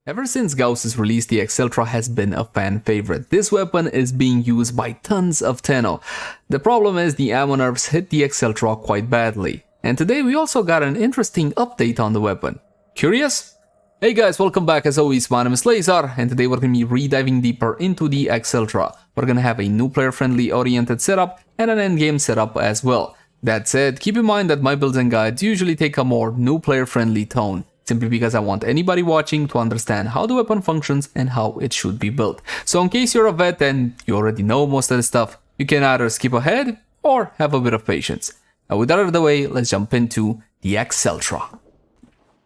Ever since Gauss's release, the Acceltra has been a fan favorite. This weapon is being used by tons of Tenno. The problem is the ammo nerfs hit the Acceltra quite badly. And today we also got an interesting update on the weapon. Curious? Hey guys, welcome back. As always, my name is Leyzar, and today we're going to be rediving deeper into the Acceltra. We're going to have a new player-friendly oriented setup and an endgame setup as well. That said, keep in mind that my builds and guides usually take a more new player-friendly tone, simply because I want anybody watching to understand how the weapon functions and how it should be built. So in case you're a vet and you already know most of the stuff, you can either skip ahead or have a bit of patience. Now with that out of the way, let's jump into the Acceltra.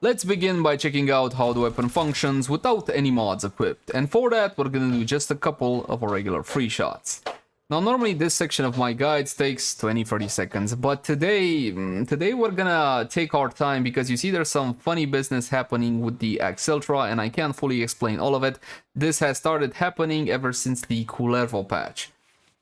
Let's begin by checking out how the weapon functions without any mods equipped, and for that we're gonna do just a couple of regular free shots. Now normally this section of my guides takes 20-30 seconds, but today we're gonna take our time because you see there's some funny business happening with the Acceltra and I can't fully explain all of it. This has started happening ever since the Kullervo patch.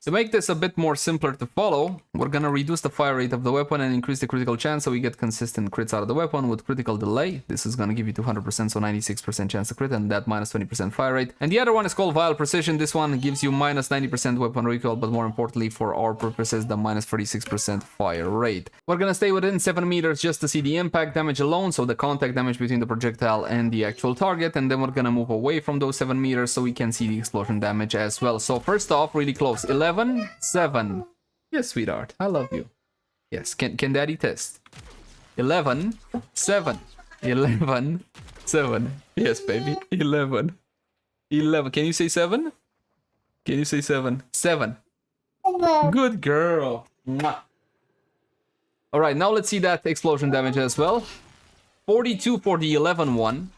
To make this a bit more simpler to follow, we're gonna reduce the fire rate of the weapon and increase the critical chance so we get consistent crits out of the weapon with critical delay. This is gonna give you 200%, so 96% chance to crit, and that minus 20% fire rate. And the other one is called Vile Precision. This one gives you minus 90% weapon recoil, but more importantly for our purposes, the minus 36% fire rate. We're gonna stay within 7 meters just to see the impact damage alone, so the contact damage between the projectile and the actual target, and then we're gonna move away from those 7 meters so we can see the explosion damage as well. So first off, really close, 11, 7. Yes, sweetheart, I love you. Yes, can daddy test? 11, 7. 11, 7. Yes, baby. 11. 11. Can you say 7? Can you say 7? 7. Good girl. Mwah. All right, now let's see that explosion damage as well. 42 for the 11 one.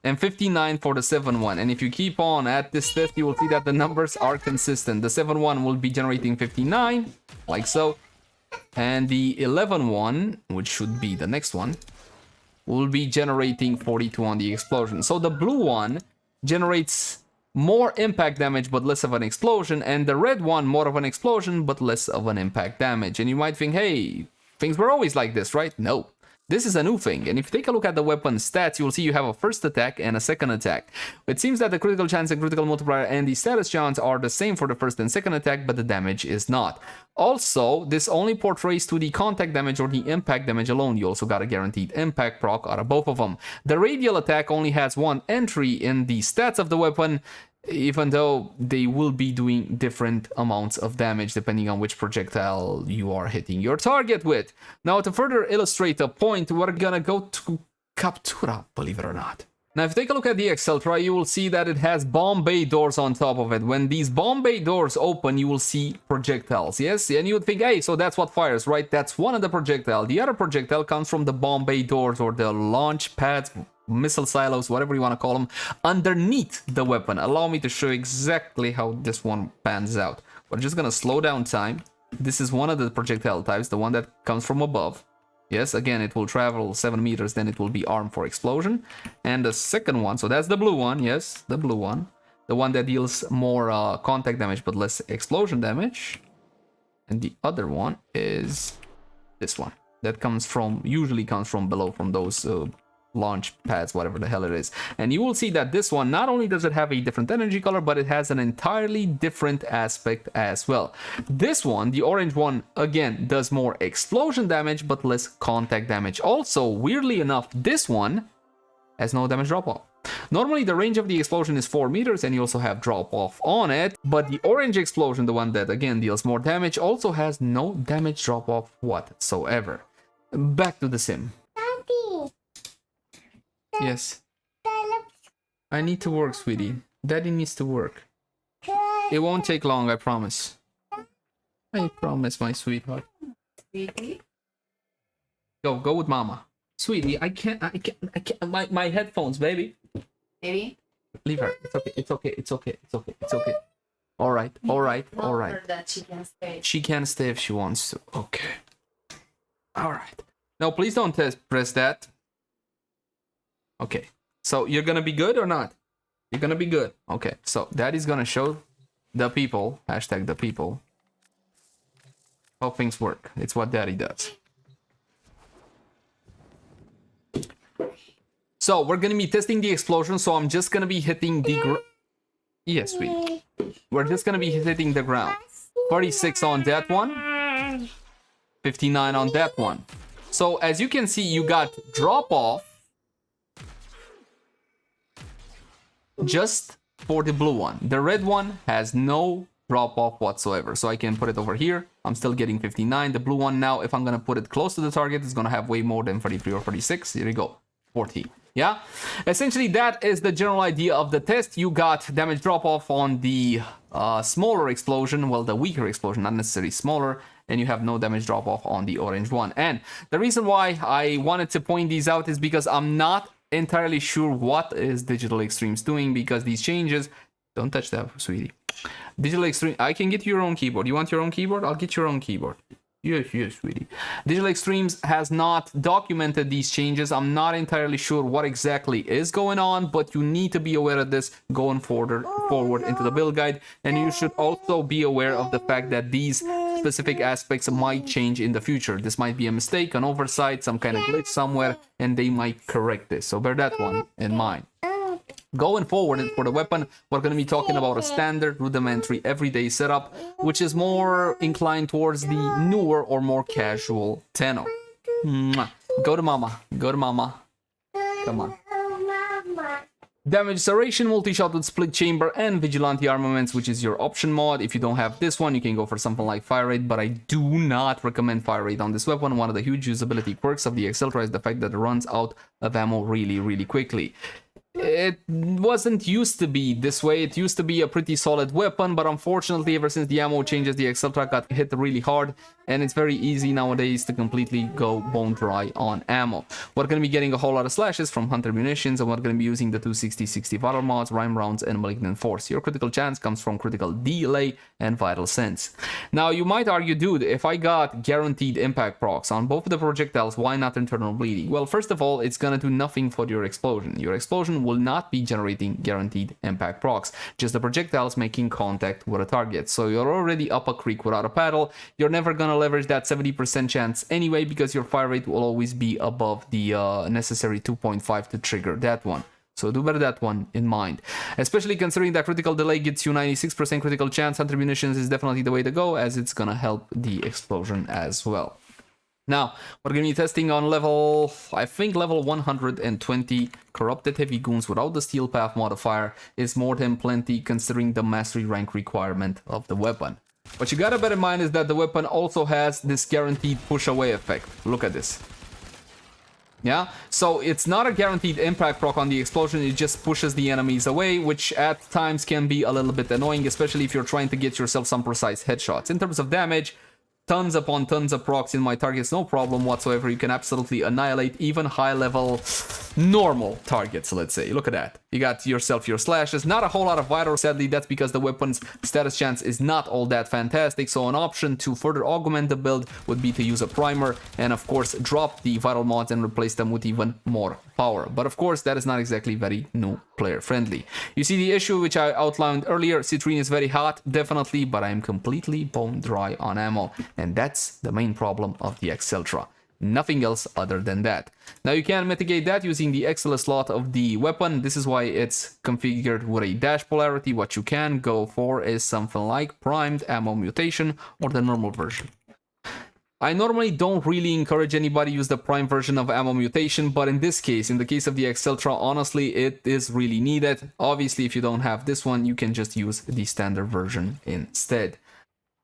And 59 for the 7-1. And if you keep on at this test, you will see that the numbers are consistent. The 7-1 will be generating 59, like so. And the 11-1, which should be the next one, will be generating 42 on the explosion. So the blue one generates more impact damage but less of an explosion, and the red one more of an explosion but less of an impact damage. And you might think, hey, things were always like this, right? No. This is a new thing, and if you take a look at the weapon stats, you will see you have a first attack and a second attack. It seems that the critical chance and critical multiplier and the status chance are the same for the first and second attack, but the damage is not. Also, this only portrays to the contact damage or the impact damage alone. You also got a guaranteed impact proc out of both of them. The radial attack only has one entry in the stats of the weapon, even though they will be doing different amounts of damage depending on which projectile you are hitting your target with. Now, to further illustrate the point, we're gonna go to Captura, believe it or not. Now, if you take a look at the Acceltra, you will see that it has bomb bay doors on top of it. When these bomb bay doors open, you will see projectiles, yes? And you would think, hey, so that's what fires, right? That's one of the projectile. The other projectile comes from the bomb bay doors or the launch pads, missile silos, whatever you want to call them, underneath the weapon. Allow me to show you exactly how this one pans out. We're just gonna slow down time. This is one of the projectile types, the one that comes from above. Yes, again, it will travel 7 meters, then it will be armed for explosion. And the second one, so that's the blue one, yes, the blue one. The one that deals more contact damage but less explosion damage. And the other one is this one. That usually comes from below, from those launch pads, whatever the hell it is. And you will see that this one, not only does it have a different energy color, but it has an entirely different aspect as well. This one, the orange one, again, does more explosion damage, but less contact damage. Also, weirdly enough, this one has no damage drop-off. Normally, the range of the explosion is 4 meters, and you also have drop-off on it, but the orange explosion, the one that, again, deals more damage, also has no damage drop-off whatsoever. Back to the sim. Yes. I need to work, sweetie. Daddy needs to work. It won't take long, I promise. I promise, my sweetheart. Sweetie? Go with mama. Sweetie, I can't, my headphones, baby. Baby? Leave her. It's okay. Alright. Tell her that she can stay. She can stay if she wants to. Okay. Alright. Now, please don't press that. Okay, so you're gonna be good or not? You're gonna be good. Okay, so Daddy's gonna show the people, hashtag the people, how things work. It's what Daddy does. So we're gonna be testing the explosion, so I'm just gonna be hitting the yes, sweetie. We're just gonna be hitting the ground. 46 on that one, 59 on that one. So as you can see, you got drop off just for the blue one. The red one has no drop off whatsoever. So I can put it over here. I'm still getting 59. The blue one now, if I'm gonna put it close to the target, is gonna have way more than 43 or 46. Here we go, 40. Yeah, essentially that is the general idea of the test. You got damage drop off on the smaller explosion, well, the weaker explosion, not necessarily smaller, and you have no damage drop off on the orange one. And the reason why I wanted to point these out is because I'm not entirely sure what is Digital Extremes doing, because these changes, don't touch that, sweetie. Digital Extreme, I can get your own keyboard. You want your own keyboard? I'll get your own keyboard. Yes, sweetie. Digital Extremes has not documented these changes. I'm not entirely sure what exactly is going on, but you need to be aware of this going forward into the build guide. And you should also be aware of the fact that these specific aspects might change in the future. This might be a mistake, an oversight, some kind of glitch somewhere, and they might correct this. So bear that one in mind. Going forward for the weapon, we're going to be talking about a standard, rudimentary, everyday setup, which is more inclined towards the newer or more casual Tenno. Go to mama. Go to mama. Come on. Damage Serration, multi-shot with split chamber, and vigilante armaments, which is your option mod. If you don't have this one, you can go for something like fire rate, but I do not recommend fire rate on this weapon. One of the huge usability quirks of the Acceltra is the fact that it runs out of ammo really quickly. It wasn't used to be this way. It used to be a pretty solid weapon, but unfortunately, ever since the ammo changes, the Acceltra got hit really hard, and it's very easy nowadays to completely go bone dry on ammo. We're going to be getting a whole lot of slashes from Hunter Munitions, and we're going to be using the 260-60 Vital mods, Rhyme Rounds, and Malignant Force. Your critical chance comes from Critical Delay and Vital Sense. Now, you might argue, dude, if I got guaranteed impact procs on both of the projectiles, why not internal bleeding? Well, first of all, it's going to do nothing for your explosion. Your explosion will not be generating guaranteed impact procs, just the projectiles making contact with a target. So you're already up a creek without a paddle. You're never gonna leverage that 70% chance anyway, because your fire rate will always be above the necessary 2.5 to trigger that one. So do bear that one in mind. Especially considering that critical delay gets you 96% critical chance, Hunter Munitions is definitely the way to go, as it's gonna help the explosion as well. Now, we're going to be testing on level, I think level 120. Corrupted Heavy Goons without the Steel Path modifier is more than plenty considering the mastery rank requirement of the weapon. What you gotta bear in mind is that the weapon also has this guaranteed push away effect. Look at this. Yeah, so it's not a guaranteed impact proc on the explosion, it just pushes the enemies away, which at times can be a little bit annoying, especially if you're trying to get yourself some precise headshots. In terms of damage, tons upon tons of procs in my targets, no problem whatsoever. You can absolutely annihilate even high level normal targets, let's say. Look at that. You got yourself your slashes. Not a whole lot of vital, sadly. That's because the weapon's status chance is not all that fantastic. So an option to further augment the build would be to use a primer and of course drop the vital mods and replace them with even more power. But of course that is not exactly very new player friendly. You see the issue which I outlined earlier. Citrine is very hot, definitely, but I am completely bone dry on ammo. And that's the main problem of the Acceltra. Nothing else other than that. Now you can mitigate that using the XL slot of the weapon. This is why it's configured with a dash polarity. What you can go for is something like primed ammo mutation or the normal version. I normally don't really encourage anybody to use the prime version of ammo mutation, but in this case, in the case of the Acceltra, honestly, it is really needed. Obviously, if you don't have this one, you can just use the standard version instead.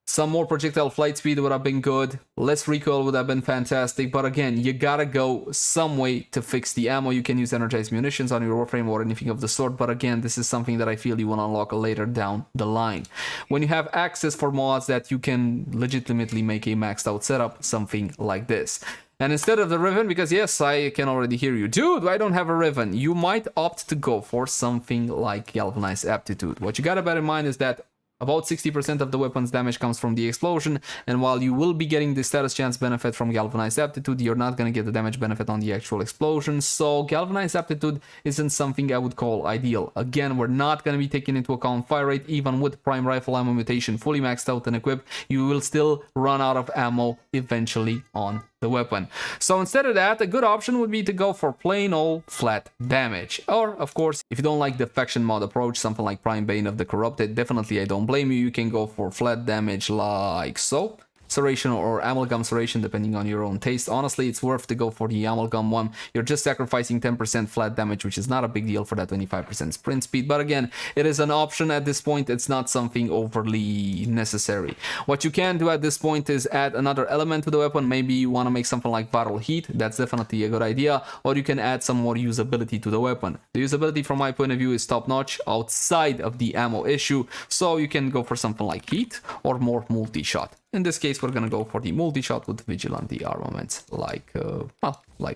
Some more projectile flight speed would have been good, less recoil would have been fantastic, but again, you gotta go some way to fix the ammo. You can use energized munitions on your Warframe or anything of the sort, but again, this is something that I feel you will unlock later down the line. When you have access for mods that you can legitimately make a maxed out setup, something like this. And instead of the Riven, because yes, I can already hear you, dude, I don't have a Riven, you might opt to go for something like Galvanized Aptitude. What you gotta bear in mind is that about 60% of the weapon's damage comes from the explosion, and while you will be getting the status chance benefit from Galvanized Aptitude, you're not going to get the damage benefit on the actual explosion, so Galvanized Aptitude isn't something I would call ideal. Again, we're not going to be taking into account fire rate. Even with Prime Rifle Ammo Mutation fully maxed out and equipped, you will still run out of ammo eventually on the weapon. So instead of that, a good option would be to go for plain old flat damage. Or, of course, if you don't like the faction mod approach, something like Prime Bane of the Corrupted, definitely I don't blame you. You can go for flat damage like so. Serration or Amalgam Serration, depending on your own taste. Honestly, it's worth to go for the Amalgam one. You're just sacrificing 10% flat damage, which is not a big deal for that 25% sprint speed. But again, it is an option at this point. It's not something overly necessary. What you can do at this point is add another element to the weapon. Maybe you want to make something like Viral Heat. That's definitely a good idea. Or you can add some more usability to the weapon. The usability from my point of view is top-notch outside of the ammo issue. So you can go for something like Heat or more multi-shot. In this case, we're gonna go for the multi-shot with Vigilante armaments, like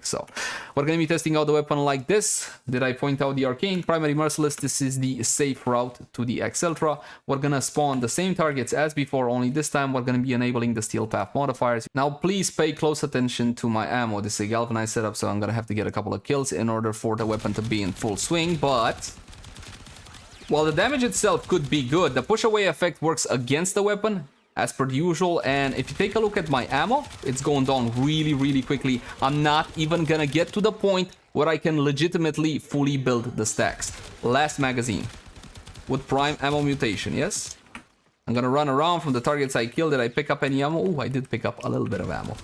so. We're gonna be testing out the weapon like this. Did I point out the Arcane? Primary Merciless, this is the safe route to the Acceltra. We're gonna spawn the same targets as before, only this time we're gonna be enabling the Steel Path modifiers. Now, please pay close attention to my ammo. This is a galvanized setup, so I'm gonna have to get a couple of kills in order for the weapon to be in full swing, but while the damage itself could be good, the push-away effect works against the weapon, as per usual, and if you take a look at my ammo, it's going down really quickly. I'm not even gonna get to the point where I can legitimately fully build the stacks. Last magazine with prime ammo mutation, yes? I'm gonna run around from the targets I killed. Did I pick up any ammo? Oh, I did pick up a little bit of ammo.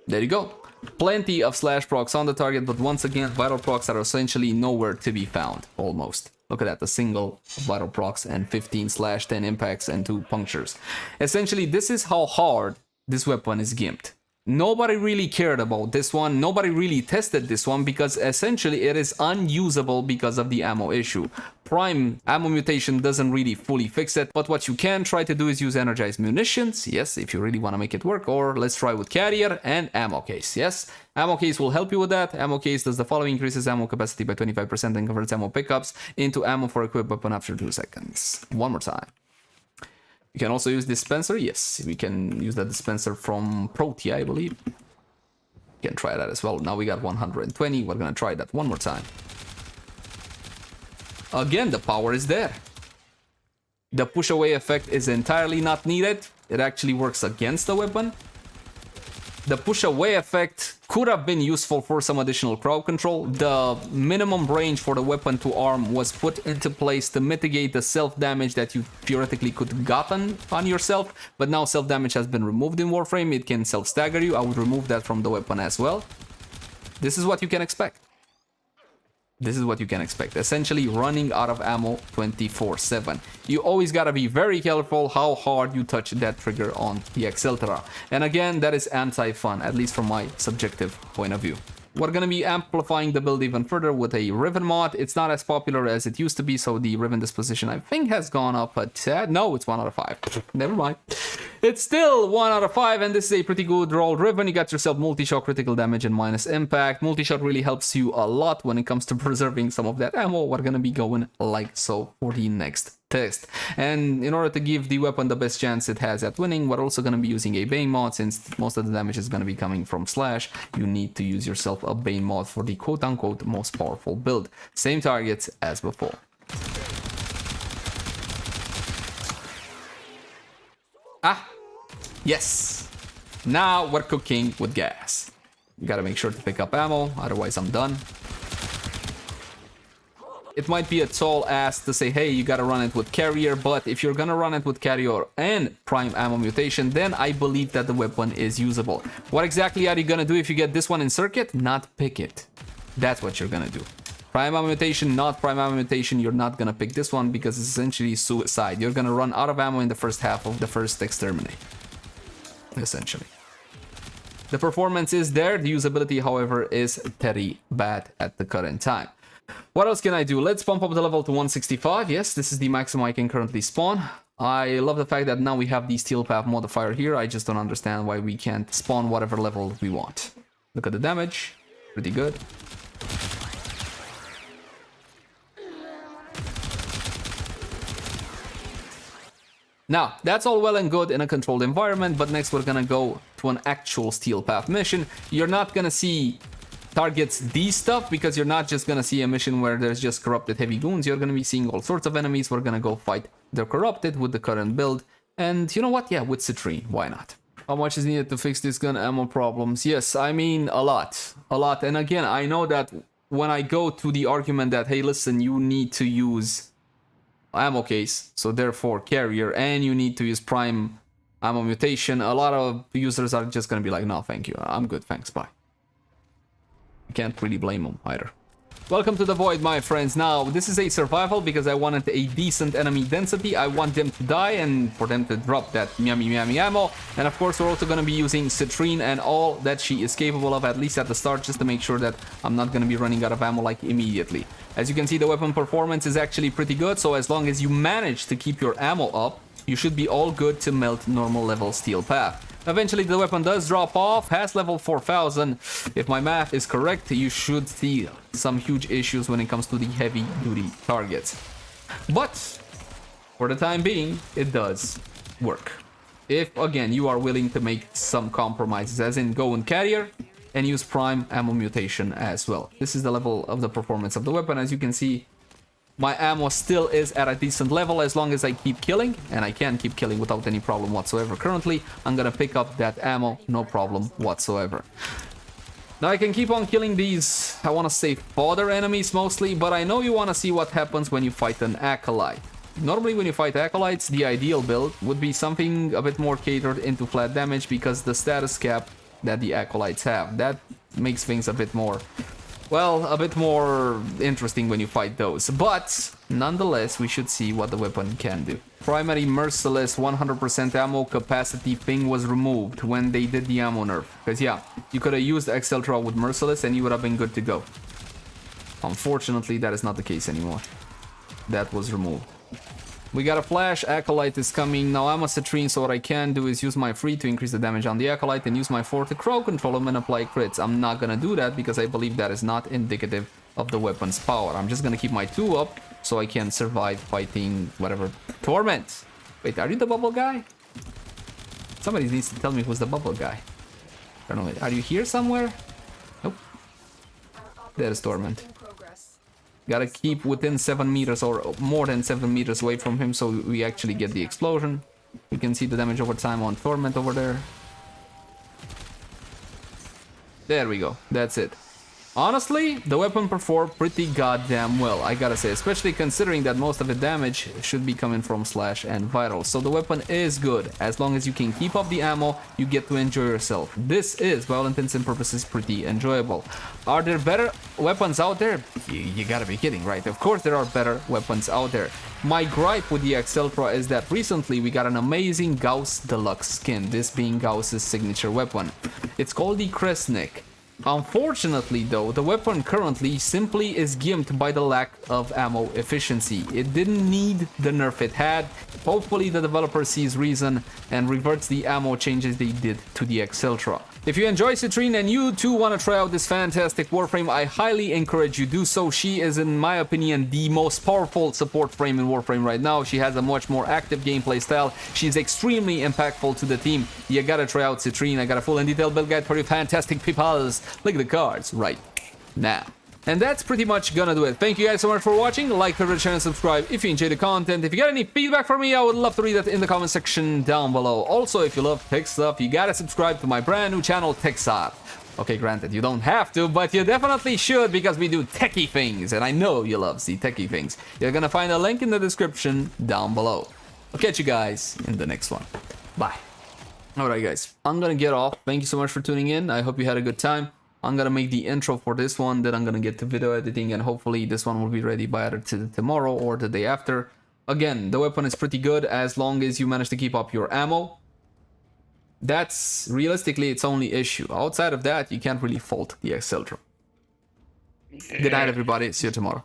There you go. Plenty of slash procs on the target, but once again, vital procs are essentially nowhere to be found, almost. Look at that, the single vital procs and 15/10 impacts and 2 punctures. Essentially, this is how hard this weapon is gimped. Nobody really cared about this one. Nobody really tested this one because essentially it is unusable because of the ammo issue. Prime ammo mutation doesn't really fully fix it, but what you can try to do is use energized munitions, yes, if you really want to make it work, or let's try with carrier and ammo case, yes. Ammo case will help you with that. Ammo case does the following: increases ammo capacity by 25% and converts ammo pickups into ammo for equipped weapon after 2 seconds. One more time. You can also use dispenser. Yes, we can use that dispenser from Protea, I believe. You can try that as well. Now we got 120. We're gonna try that one more time. Again, the power is there. The push away effect is entirely not needed. It actually works against the weapon. The push away effect could have been useful for some additional crowd control. The minimum range for the weapon to arm was put into place to mitigate the self-damage that you theoretically could have gotten on yourself, but now self-damage has been removed in Warframe. It can self-stagger you. I would remove that from the weapon as well. This is what you can expect. This is what you can expect. Essentially running out of ammo 24/7. You always gotta be very careful how hard you touch that trigger on the Acceltra. And again, that is anti-fun, at least from my subjective point of view. We're gonna be amplifying the build even further with a Riven mod. It's not as popular as it used to be, so the Riven disposition I think has gone up a tad. No, it's 1 out of 5. Never mind. It's still 1 out of 5, and this is a pretty good rolled Riven. You got yourself multi-shot, critical damage, and minus impact. Multi-shot really helps you a lot when it comes to preserving some of that ammo. We're gonna be going like so for the next test. And in order to give the weapon the best chance it has at winning, we're also going to be using a Bane mod. Since most of the damage is going to be coming from slash, you need to use yourself a Bane mod for the quote-unquote most powerful build. Same targets as before. Ah, yes. Now we're cooking with gas. You gotta make sure to pick up ammo, otherwise I'm done. It might be a tall ask to say, hey, you gotta run it with carrier, but if you're gonna run it with carrier and prime ammo mutation, then I believe that the weapon is usable. What exactly are you gonna do if you get this one in circuit? Not pick it. That's what you're gonna do. Prime ammo mutation, not prime ammo mutation, you're not gonna pick this one because it's essentially suicide. You're gonna run out of ammo in the first half of the first exterminate. Essentially. The performance is there, the usability, however, is very bad at the current time. What else can I do? Let's pump up the level to 165. Yes, this is the maximum I can currently spawn. I love the fact that now we have the Steel Path modifier here. I just don't understand why we can't spawn whatever level we want. Look at the damage. Pretty good. Now, that's all well and good in a controlled environment, but next we're gonna go to an actual Steel Path mission. You're not gonna see targets these stuff because you're not just gonna see a mission where there's just corrupted heavy goons. You're gonna be seeing all sorts of enemies. We're gonna go fight the corrupted with the current build. And you know what? Yeah, with citrine, why not? How much is needed to fix this gun ammo problems? Yes, I mean a lot. A lot. And again, I know that when I go to the argument that, hey, listen, you need to use ammo case, so therefore carrier, and you need to use prime ammo mutation, a lot of users are just gonna be like, no, thank you, I'm good, thanks, bye. You can't really blame them either. Welcome to the void, my friends. Now, this is a survival because I wanted a decent enemy density. I want them to die and for them to drop that yummy ammo. And of course, we're also going to be using citrine and all that she is capable of, at least at the start, just to make sure that I'm not going to be running out of ammo like immediately. As you can see, the weapon performance is actually pretty good, so as long as you manage to keep your ammo up, you should be all good to melt normal level steel path. Eventually the weapon does drop off, has level 4000. If my math is correct, you should see some huge issues when it comes to the heavy duty targets. But for the time being, it does work. If again you are willing to make some compromises, as in go in carrier and use prime ammo mutation as well. This is the level of the performance of the weapon. As you can see, my ammo still is at a decent level as long as I keep killing, and I can keep killing without any problem whatsoever. Currently, I'm gonna pick up that ammo, no problem whatsoever. Now I can keep on killing these, I wanna say fodder enemies mostly, but I know you wanna see what happens when you fight an acolyte. Normally when you fight acolytes, the ideal build would be something a bit more catered into flat damage because the status cap that the acolytes have, that makes things a bit more, well, a bit more interesting when you fight those. But nonetheless, we should see what the weapon can do. Primary Merciless 100% ammo capacity thing was removed when they did the ammo nerf. Because yeah, you could have used Acceltra with Merciless and you would have been good to go. Unfortunately, that is not the case anymore. That was removed. We got a flash, Acolyte is coming. Now I'm a citrine, so what I can do is use my free to increase the damage on the Acolyte and use my 4 to crowd control him and apply crits. I'm not gonna do that because I believe that is not indicative of the weapon's power. I'm just gonna keep my 2 up so I can survive fighting whatever. Torment! Wait, are you the bubble guy? Somebody needs to tell me who's the bubble guy. I don't know, are you here somewhere? Nope. There is Torment. Gotta keep within 7 meters or more than 7 meters away from him so we actually get the explosion. You can see the damage over time on Torment over there. There we go, that's it. Honestly, the weapon performed pretty goddamn well, I gotta say, especially considering that most of the damage should be coming from slash and vital. So the weapon is good. As long as you can keep up the ammo, you get to enjoy yourself. This is, by all intents and purposes, pretty enjoyable. Are there better weapons out there? You gotta be kidding, right? Of course there are better weapons out there. My gripe with the Acceltra is that recently we got an amazing Gauss Deluxe skin, this being Gauss's signature weapon. It's called the Kresnik. Unfortunately though, the weapon currently simply is gimped by the lack of ammo efficiency. It didn't need the nerf it had. Hopefully the developer sees reason and reverts the ammo changes they did to the Acceltra. If you enjoy Citrine and you too want to try out this fantastic Warframe, I highly encourage you do so. She is, in my opinion, the most powerful support frame in Warframe right now. She has a much more active gameplay style. She's extremely impactful to the team. You gotta try out Citrine. I got a full and detailed build guide for you fantastic peoples. Look at the cards right now. And that's pretty much gonna do it. Thank you guys so much for watching. Like, favorite, share, and subscribe if you enjoyed the content. If you got any feedback for me, I would love to read that in the comment section down below. Also, if you love tech stuff, you gotta subscribe to my brand new channel, TechSar. Okay, granted, you don't have to, but you definitely should because we do techie things, and I know you love the techie things. You're gonna find a link in the description down below. I'll catch you guys in the next one. Bye. Alright guys, I'm gonna get off. Thank you so much for tuning in. I hope you had a good time. I'm gonna make the intro for this one, then I'm gonna get to video editing, and hopefully this one will be ready by either tomorrow or the day after. Again, the weapon is pretty good as long as you manage to keep up your ammo. That's realistically its only issue. Outside of that, you can't really fault the Acceltra. Good night, everybody. See you tomorrow.